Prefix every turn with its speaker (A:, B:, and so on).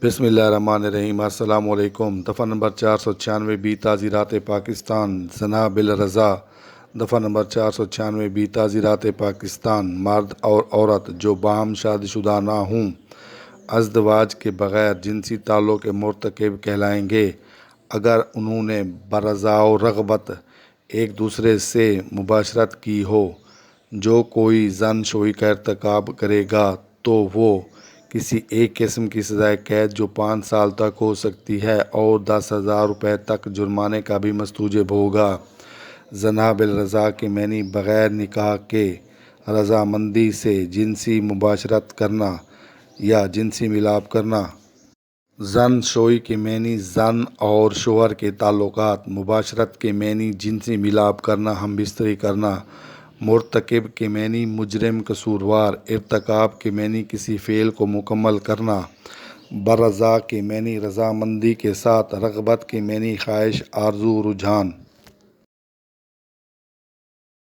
A: بسم اللہ الرحمن الرحیم۔ السلام علیکم۔ دفعہ نمبر 496 بی تعزیرات پاکستان زنا بالرضا۔ دفعہ نمبر 496 بی تعزیرات پاکستان مرد اور عورت جو باہم شادی شدہ نہ ہوں ازدواج کے بغیر جنسی تعلق کے مرتکب کہلائیں گے اگر انہوں نے برضا و رغبت ایک دوسرے سے مباشرت کی ہو۔ جو کوئی زن شوئی کا ارتکاب کرے گا تو وہ کسی ایک قسم کی سزائے قید جو 5 سال تک ہو سکتی ہے اور 10,000 روپے تک جرمانے کا بھی مستوجب ہوگا۔ زنا بالرضا کے معنی بغیر نکاح کے رضامندی سے جنسی مباشرت کرنا یا جنسی ملاپ کرنا۔ زن شوئی کے معنی زن اور شوہر کے تعلقات، مباشرت کے معنی جنسی ملاپ کرنا، ہم بستری کرنا۔ مرتکب کے معنی مجرم، قصوروار۔ ارتکاب کے معنی کسی فعل کو مکمل کرنا۔ برضا کے معنی رضامندی کے ساتھ۔ رغبت کے معنی خواہش، آرزو، رجحان۔